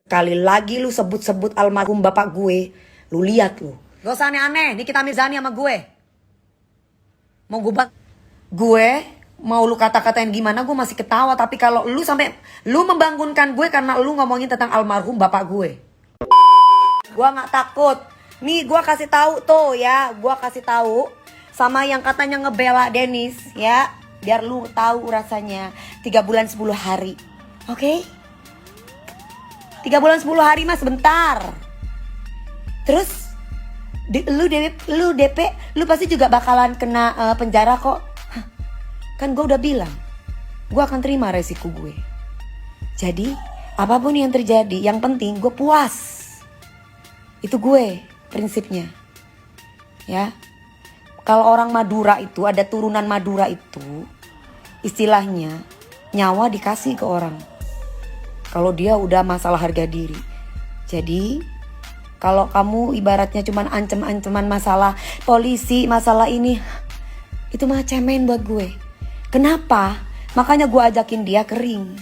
Kali lagi lu sebut-sebut almarhum bapak gue, lu lihat lu. Gak usah aneh-aneh, Nikita Mirzani sama gue. Mau gue mau lu kata-katain gimana gue masih ketawa. Tapi kalau lu sampai lu membangunkan gue karena lu ngomongin tentang almarhum bapak gue, gue nggak takut. Nih gue kasih tahu tuh ya, gue kasih tahu sama yang katanya ngebela Dennis ya, biar lu tahu rasanya 3 bulan 10 hari, oke? 3 bulan 10 hari mas sebentar. Terus lu DP lu pasti juga bakalan kena penjara kok. Hah, kan gue udah bilang gue akan terima resiko gue. Jadi apapun yang terjadi, yang penting gue puas. Itu gue prinsipnya ya. Kalau orang Madura itu, ada turunan Madura itu, istilahnya nyawa dikasih ke orang kalau dia udah masalah harga diri. Jadi kalau kamu ibaratnya cuman ancem-anceman masalah polisi, masalah ini, itu mah cemen buat gue. Kenapa? Makanya gue ajakin dia kering.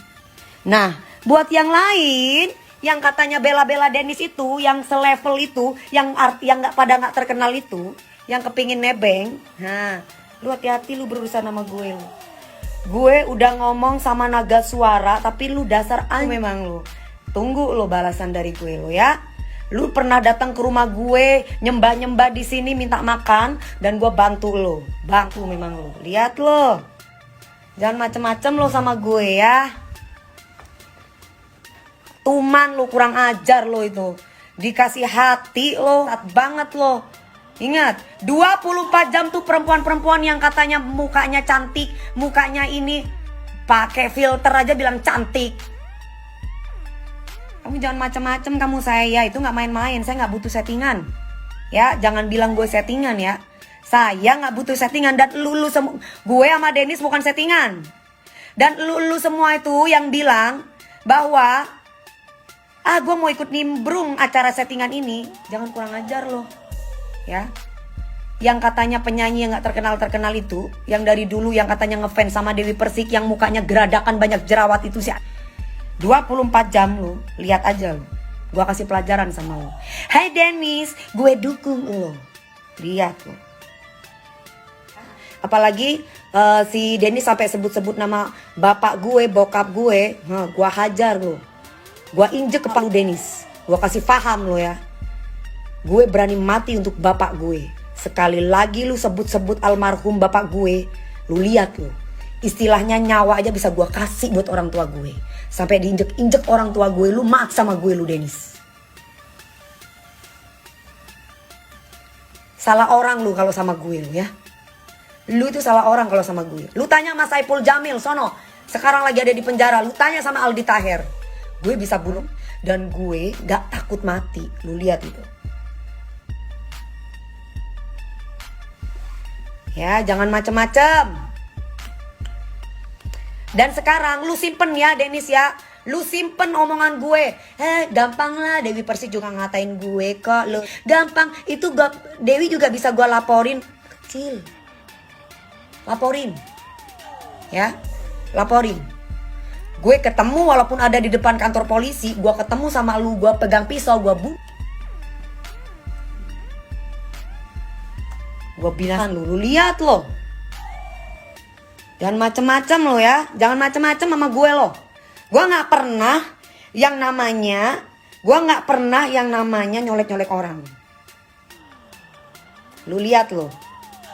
Nah, buat yang lain yang katanya bela-bela Dennis itu, yang selevel itu, yang nggak terkenal itu, yang kepingin nebeng, nah, lu hati-hati lu berurusan sama gue lu. Gue udah ngomong sama naga suara, tapi lu dasar memang lu. Tunggu lo balasan dari gue lo ya. Lu pernah datang ke rumah gue, nyembah-nyembah di sini minta makan, dan gue bantu lo. Bantu memang lo. Lihat lo. Jangan macem-macem lo sama gue ya. Tuman lo, kurang ajar lo itu. Dikasih hati lo, kuat banget lo. Ingat, 24 jam tuh perempuan-perempuan yang katanya mukanya cantik, mukanya ini pakai filter aja bilang cantik. Kamu jangan macam-macam kamu saya, itu nggak main-main. Saya nggak butuh settingan. Ya, jangan bilang gue settingan ya. Saya nggak butuh settingan, dan lu semua, gue sama Dennis bukan settingan. Dan lu semua itu yang bilang bahwa gue mau ikut nimbrung acara settingan ini, jangan kurang ajar loh. Ya, yang katanya penyanyi yang gak terkenal itu, yang dari dulu yang katanya ngefans sama Dewi Persik, yang mukanya geradakan banyak jerawat itu sih. 24 jam lu, lihat aja lu. Gua kasih pelajaran sama lu. Hai Dennis, gue dukung lu. Lihat lu. Apalagi si Dennis sampai sebut-sebut nama bapak gue, bokap gue, gua hajar lu. Gua injek kepala Dennis. Gua kasih paham lu ya. Gue berani mati untuk bapak gue. Sekali lagi lu sebut-sebut almarhum bapak gue, lu lihat lu. Istilahnya nyawa aja bisa gue kasih buat orang tua gue. Sampai diinjek-injek orang tua gue, lu maaf sama gue lu Dennis. Salah orang lu kalau sama gue lu ya. Lu itu salah orang kalau sama gue. Lu tanya sama Saipul Jamil sono, sekarang lagi ada di penjara. Lu tanya sama Aldi Taher. Gue bisa bunuh dan gue gak takut mati. Lu lihat itu. Ya, jangan macem-macem. Dan sekarang lu simpen ya Dennis ya. Lu simpen omongan gue. Gampang lah, Dewi Persik juga ngatain gue kok. Lu gampang, itu Dewi juga bisa gue laporin. Kecil. Laporin. Ya, laporin. Gue ketemu walaupun ada di depan kantor polisi, gue ketemu sama lu, gue pegang pisau, gue bilang lu lihat lo. Jangan macem-macem lo ya. Jangan macem-macem sama gue lo. Gue gak pernah yang namanya nyolek-nyolek orang. Lu lihat lo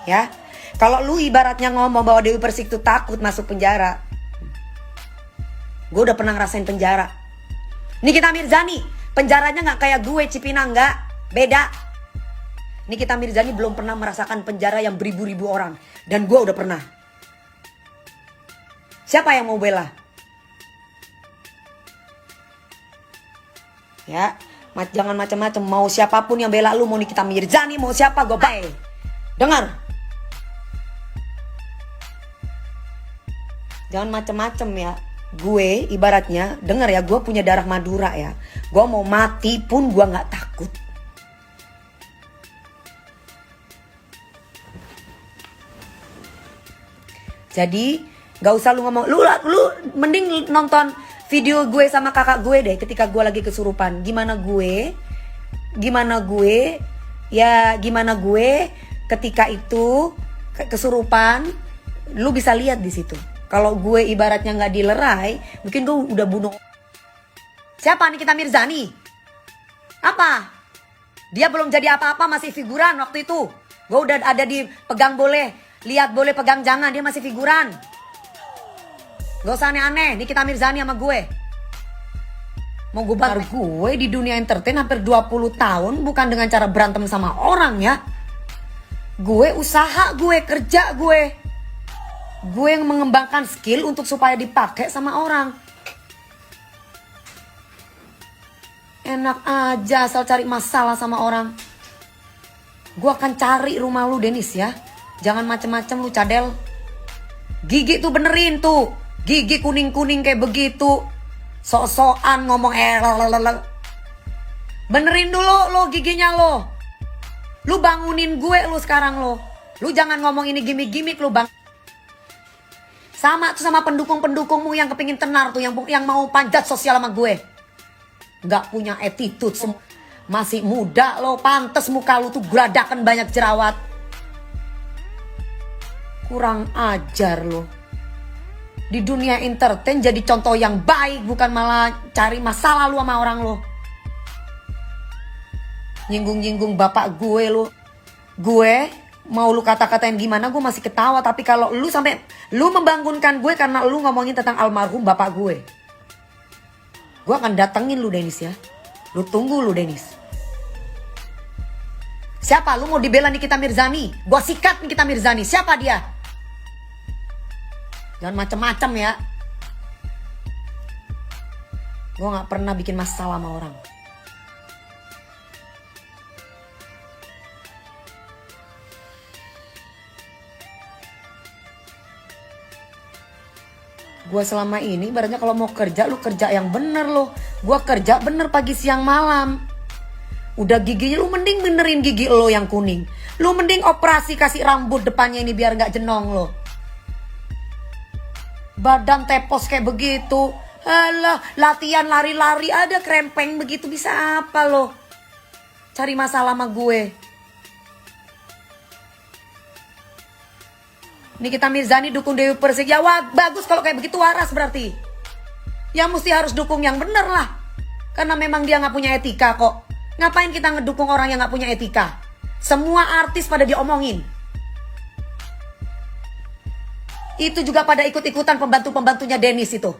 ya. Kalau lu ibaratnya ngomong bahwa Dewi Persik itu takut masuk penjara, gue udah pernah ngerasain penjara. Nikita Mirzani penjaranya gak kayak gue, Cipinang, gak. Beda. Nikita Mirzani belum pernah merasakan penjara yang beribu-ribu orang. Dan gue udah pernah. Siapa yang mau bela? Ya, jangan macam-macam. Mau siapapun yang bela lu, mau Nikita Mirzani, mau siapa, gue baik. Dengar. Jangan macam-macam ya. Gue ibaratnya, dengar ya, gue punya darah Madura ya. Gue mau mati pun gue gak takut. Jadi gak usah lu ngomong, lu mending nonton video gue sama kakak gue deh ketika gue lagi kesurupan. Gimana gue ketika itu kesurupan, lu bisa lihat di situ. Kalau gue ibaratnya nggak dilerai, mungkin gue udah bunuh. Siapa Nikita Mirzani? Apa? Dia belum jadi apa-apa, masih figuran waktu itu. Gue udah ada di pegang boleh, lihat boleh, pegang jangan, dia masih figuran. Gak usah aneh-aneh, Nikita Mirzani sama gue. Mau gue bantu gue di dunia entertain hampir 20 tahun bukan dengan cara berantem sama orang ya. Gue usaha, gue kerja, gue yang mengembangkan skill untuk supaya dipakai sama orang. Enak aja asal cari masalah sama orang. Gue akan cari rumah lu Dennis ya. Jangan macem-macem lu cadel. Gigi tuh benerin tuh. Gigi kuning-kuning kayak begitu. Sok-sokan ngomong benerin dulu lo giginya lo. Lu bangunin gue lu sekarang lo. Lu jangan ngomong ini gimmick-gimmick lu bang. Sama tuh sama pendukung-pendukungmu yang kepingin tenar tuh. Yang mau panjat sosial sama gue. Gak punya attitude. Masih muda lo. Pantes muka lu tuh geradakan banyak jerawat. Kurang ajar lo. Di dunia entertain jadi contoh yang baik. Bukan malah cari masalah lu sama orang lo. Nyinggung-nyinggung bapak gue lo. Gue mau lu kata-katain gimana gue masih ketawa. Tapi kalau lu sampai lu membangunkan gue karena lu ngomongin tentang almarhum bapak gue, gue akan datengin lu Dennis ya. Lu tunggu lu Dennis. Siapa? Lu mau dibela Nikita Mirzani? Gue sikat Nikita Mirzani. Siapa dia? Jangan macem-macem ya. Gue gak pernah bikin masalah sama orang. Gue selama ini ibaratnya kalau mau kerja lu kerja yang bener lo. Gue kerja bener pagi siang malam. Udah giginya lu mending benerin gigi lo yang kuning. Lu mending operasi kasih rambut depannya ini biar gak jenong lo. Badan tepos kayak begitu. Alah, latihan lari-lari ada krempeng begitu bisa apa lo? Cari masalah sama gue. Nikita Mirzani dukung Dewi Persik. Ya wah, bagus kalau kayak begitu waras berarti. Ya mesti harus dukung yang bener lah. Karena memang dia gak punya etika kok. Ngapain kita ngedukung orang yang gak punya etika? Semua artis pada diomongin. Itu juga pada ikut-ikutan pembantu-pembantunya Dennis itu.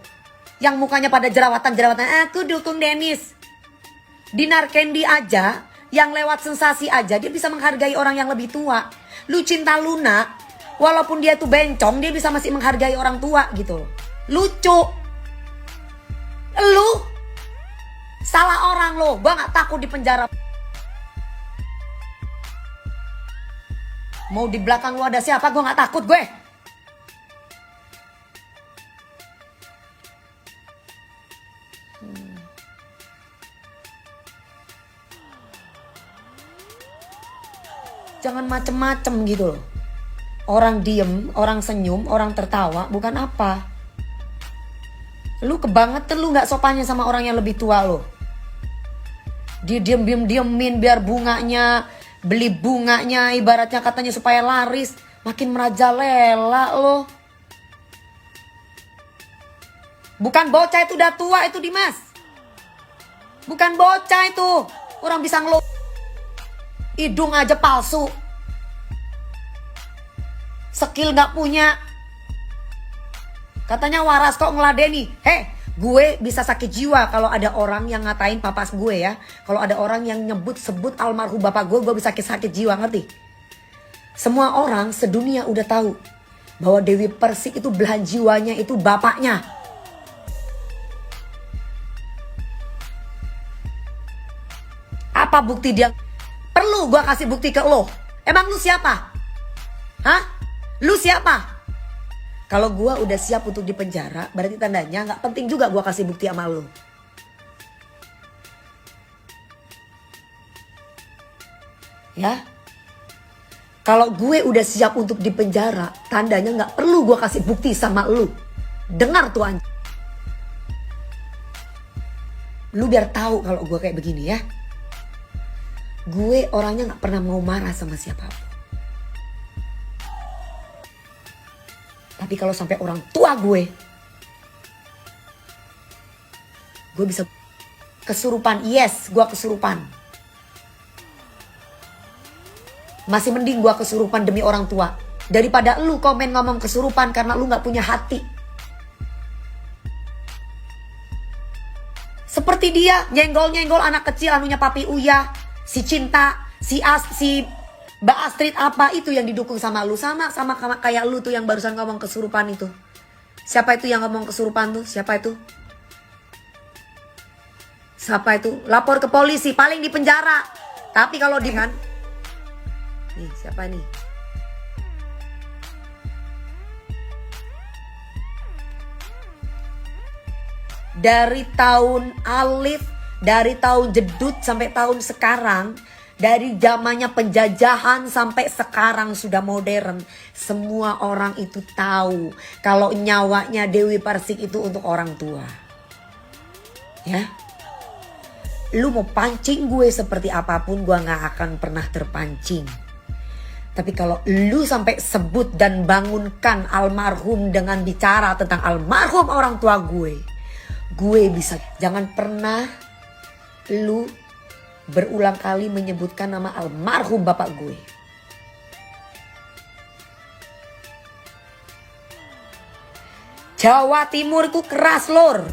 Yang mukanya pada jerawatan-jerawatan. Aku dukung Dennis. Dinar Candy aja, yang lewat sensasi aja, dia bisa menghargai orang yang lebih tua. Lucinta Luna, walaupun dia tuh bencong, dia bisa masih menghargai orang tua gitu. Lucu. Lu salah orang lo. Gua gak takut di penjara. Mau di belakang lu ada siapa, gua gak takut gue. Jangan macem-macem gitu loh. Orang diem, orang senyum, orang tertawa bukan apa. Lu kebangetan lu gak sopannya sama orang yang lebih tua lo. Dia diemin biar bunganya, beli bunganya ibaratnya katanya supaya laris. Makin merajalela lo. Bukan bocah itu udah tua itu Dimas. Bukan bocah itu. Orang bisa ngelo. Hidung aja palsu. Skill gak punya. Katanya waras kok ngeladeni. Gue bisa sakit jiwa kalau ada orang yang ngatain papas gue ya. Kalau ada orang yang sebut almarhum bapak gue bisa sakit jiwa, ngerti? Semua orang sedunia udah tahu bahwa Dewi Persik itu belahan jiwanya itu bapaknya. Apa bukti dia? Perlu gue kasih bukti ke lo. Emang lu siapa? Hah? Lu siapa? Kalau gue udah siap untuk dipenjara, berarti tandanya gak penting juga gue kasih bukti sama lu. Ya? Kalau gue udah siap untuk dipenjara, tandanya gak perlu gue kasih bukti sama lu. Dengar tuh anjing. Lu biar tahu kalau gue kayak begini ya. Gue orangnya gak pernah mau marah sama siapapun. Tapi kalau sampai orang tua gue bisa kesurupan. Yes, gue kesurupan. Masih mending gue kesurupan demi orang tua daripada lu komen ngomong kesurupan karena lu gak punya hati. Seperti dia nyenggol-nyenggol anak kecil anunya Papi Uya, si Cinta, si Mbak Astrid, apa itu yang didukung sama lu. Sama kayak lu tuh yang barusan ngomong kesurupan itu. Siapa itu yang ngomong kesurupan tuh? Siapa itu? Lapor ke polisi, paling di penjara. Tapi kalau di kan, nih siapa nih? Dari tahun Alif, dari tahun Jedut sampai tahun sekarang, dari zamannya penjajahan sampai sekarang sudah modern, semua orang itu tahu kalau nyawanya Dewi Persik itu untuk orang tua. Ya. Lu mau pancing gue seperti apapun, gue gak akan pernah terpancing. Tapi kalau lu sampai sebut dan bangunkan almarhum dengan bicara tentang almarhum orang tua gue bisa. Jangan pernah lu berulang kali menyebutkan nama almarhum bapak gue. Jawa Timur itu keras lor.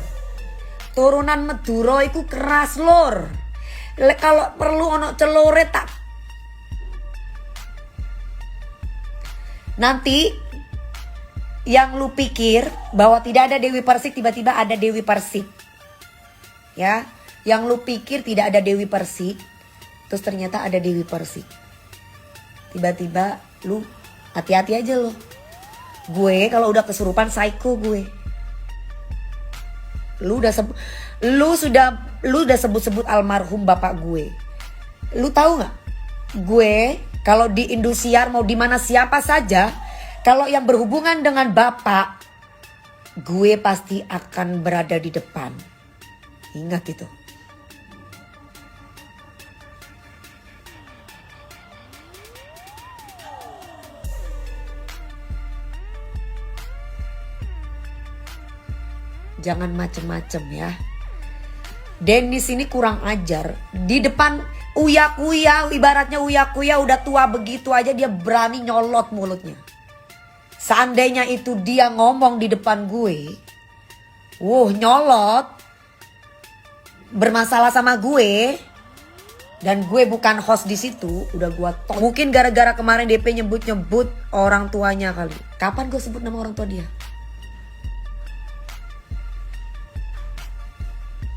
Turunan Madura itu keras lor. Kalau perlu ono celore tak. Nanti yang lu pikir bahwa tidak ada Dewi Persik, tiba-tiba ada Dewi Persik. Ya, yang lu pikir tidak ada Dewi Persik, terus ternyata ada Dewi Persik. Tiba-tiba lu hati-hati aja lo. Gue kalau udah kesurupan psycho gue. Lu udah sebut-sebut almarhum bapak gue. Lu tahu nggak? Gue kalau di Indosiar mau di mana siapa saja, kalau yang berhubungan dengan bapak, gue pasti akan berada di depan. Ingat itu. Jangan macem-macem ya. Dennis ini kurang ajar. Di depan Uya Kuya, ibaratnya Uya Kuya udah tua begitu aja dia berani nyolot mulutnya. Seandainya itu dia ngomong di depan gue, nyolot, bermasalah sama gue, dan gue bukan host di situ, udah gue mungkin gara-gara kemarin DP nyebut orang tuanya kali. Kapan gue sebut nama orang tua dia?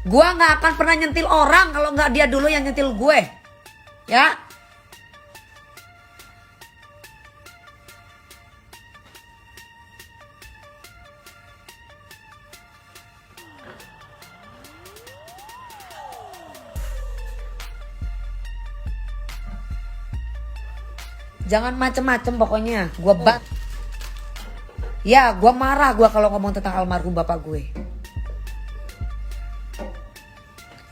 Gue nggak akan pernah nyentil orang kalau nggak dia dulu yang nyentil gue, ya. Jangan macem-macem pokoknya. Gue marah kalau ngomong tentang almarhum bapak gue.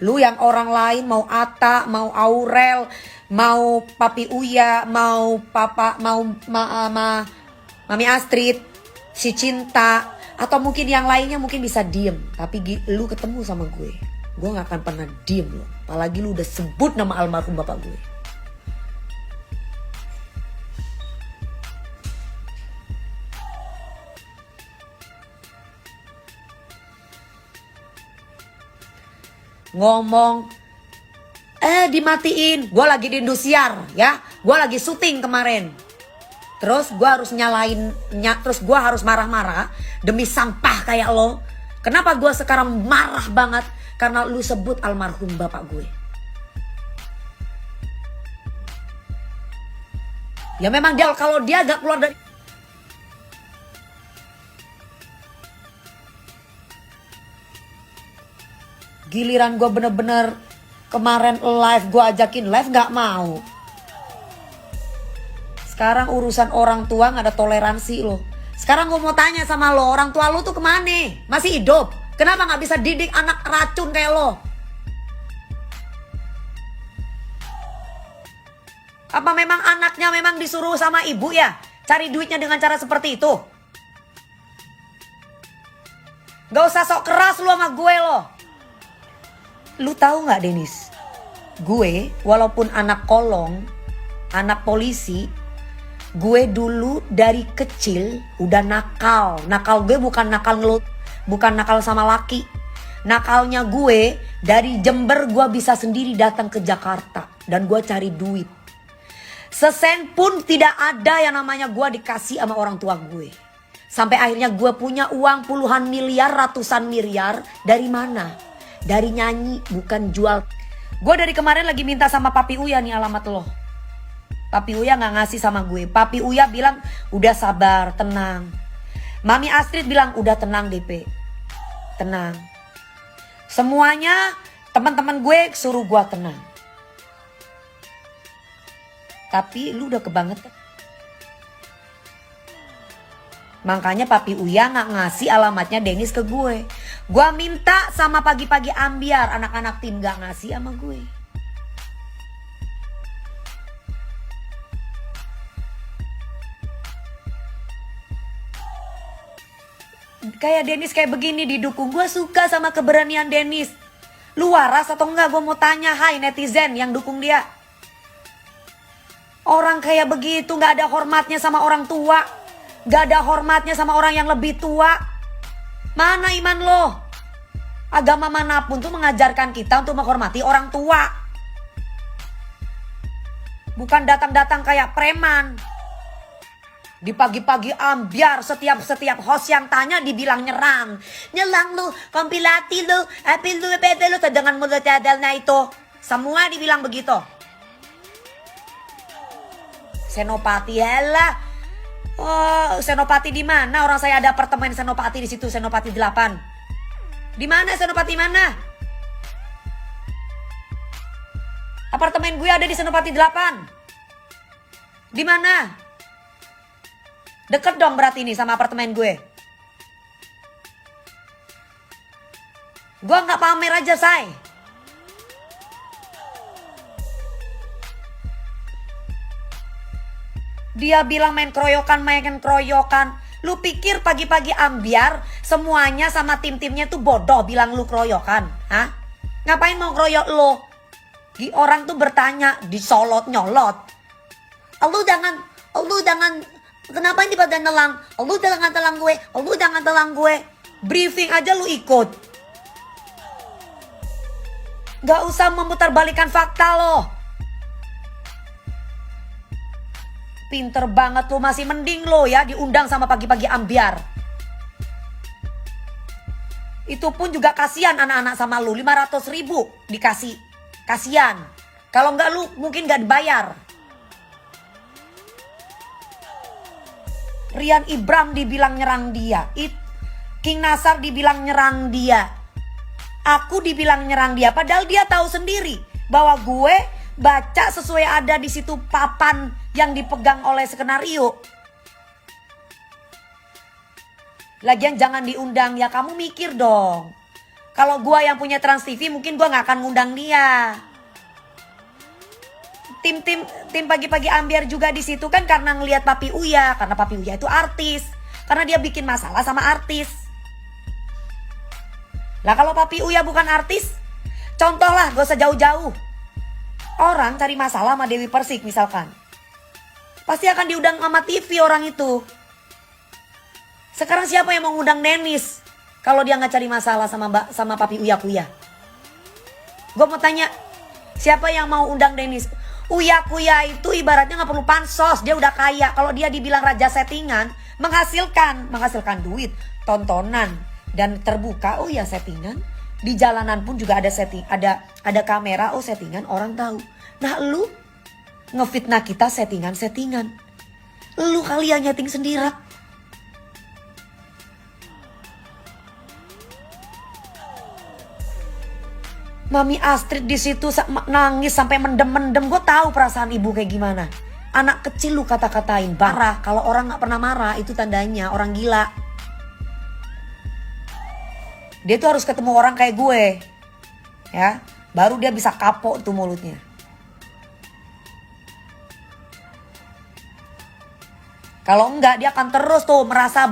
Lu yang orang lain mau Atta, mau Aurel, mau Papi Uya, mau Mami Astrid, si Cinta, atau mungkin yang lainnya mungkin bisa diem. Tapi lu ketemu sama gue gak akan pernah diem lo. Apalagi lu udah sebut nama almarhum bapak gue. Ngomong dimatiin. Gue lagi di Indosiar ya. Gue lagi syuting kemarin. Terus gue harus terus gue harus marah-marah demi sampah kayak lo. Kenapa gue sekarang marah banget? Karena lu sebut almarhum bapak gue. Ya memang dia, kalau dia gak keluar dari giliran gue bener-bener kemarin live, gue ajakin live gak mau. Sekarang urusan orang tua gak ada toleransi lo. Sekarang gue mau tanya sama lo, orang tua lo tuh kemana? Masih hidup? Kenapa gak bisa didik anak racun kayak lo? Apa memang anaknya memang disuruh sama ibu ya? Cari duitnya dengan cara seperti itu? Gak usah sok keras lu sama gue lo. Lu tahu gak Denis? Gue walaupun anak kolong, anak polisi, gue dulu dari kecil udah nakal. Nakal gue bukan nakal ngelut, bukan nakal sama laki. Nakalnya gue dari Jember gue bisa sendiri datang ke Jakarta. Dan gue cari duit. Sesen pun tidak ada yang namanya gue dikasih sama orang tua gue. Sampai akhirnya gue punya uang puluhan miliar, ratusan miliar. Dari mana? Dari nyanyi, bukan jual. Gue dari kemarin lagi minta sama Papi Uya nih alamat lo. Papi Uya gak ngasih sama gue. Papi Uya bilang udah sabar, tenang. Mami Astrid bilang udah tenang DP. Tenang. Semuanya teman-teman gue suruh gue tenang. Tapi lu udah kebangetan. Makanya Papi Uya gak ngasih alamatnya Denis ke gue. Gue minta sama pagi-pagi ambiar, anak-anak tim gak ngasih sama gue. Kayak Denis kayak begini didukung. Gue suka sama keberanian Denis. Lu waras atau enggak? Gue mau tanya, hai netizen yang dukung dia. Orang kayak begitu gak ada hormatnya sama orang tua. Gak ada hormatnya sama orang yang lebih tua. Mana iman lo? Agama manapun tuh mengajarkan kita untuk menghormati orang tua. Bukan datang-datang kayak preman. Di pagi-pagi ambiar setiap host yang tanya dibilang nyerang. Nyelang lu, kompilati lu, api lu, pete lu, dengan mulut cadalnya itu. Semua dibilang begitu. Senopati helah. Oh, Senopati di mana? Orang saya ada apartemen Senopati di situ, Senopati 8. Di mana Senopati mana? Apartemen gue ada di Senopati 8. Di mana? Deket dong berarti ini sama apartemen gue. Gue nggak pamer aja, say. Dia bilang main keroyokan. Lu pikir pagi-pagi ambiar semuanya sama tim-timnya tuh bodoh bilang lu keroyokan? Hah? Ngapain mau keroyok lo? Orang tuh bertanya, disolot nyolot. Lu jangan, kenapa ini pada nelang? Lu jangan telang gue. Briefing aja lu ikut. Gak usah memutarbalikkan fakta lo. Pinter banget lo, masih mending lo ya diundang sama pagi-pagi ambiar. Itu pun juga kasihan anak-anak sama lu, 500.000 dikasih. Kasihan. Kalau enggak lu mungkin gak dibayar. Rian Ibram dibilang nyerang dia. King Nasar dibilang nyerang dia. Aku dibilang nyerang dia. Padahal dia tahu sendiri bahwa gue baca sesuai ada di situ papan yang dipegang oleh skenario. Lagian jangan diundang ya, kamu mikir dong. Kalau gua yang punya Trans TV mungkin gua nggak akan ngundang dia. Tim pagi-pagi ambiar juga di situ kan karena ngelihat Papi Uya, karena Papi Uya itu artis, karena dia bikin masalah sama artis. Lah kalau Papi Uya bukan artis, contoh lah, gak usah jauh-jauh. Orang cari masalah sama Dewi Persik misalkan, pasti akan diundang sama TV orang itu. Sekarang siapa yang mau ngundang Denis kalau dia nggak cari masalah sama Papi Uya Kuya? Gue mau tanya, siapa yang mau undang Denis? Uya Kuya itu ibaratnya nggak perlu pansos, dia udah kaya. Kalau dia dibilang raja settingan, menghasilkan duit, tontonan dan terbuka. Oh ya settingan. Di jalanan pun juga ada setting, ada kamera, oh settingan, orang tahu. Nah lu ngefitnah kita settingan. Lu kali yang nyeting sendiri. Mami Astrid di situ nangis sampai mendem. Gue tahu perasaan ibu kayak gimana. Anak kecil lu kata-katain, marah. Kalau orang nggak pernah marah itu tandanya orang gila. Dia tuh harus ketemu orang kayak gue, ya, baru dia bisa kapok tuh mulutnya. Kalau enggak, dia akan terus tuh merasa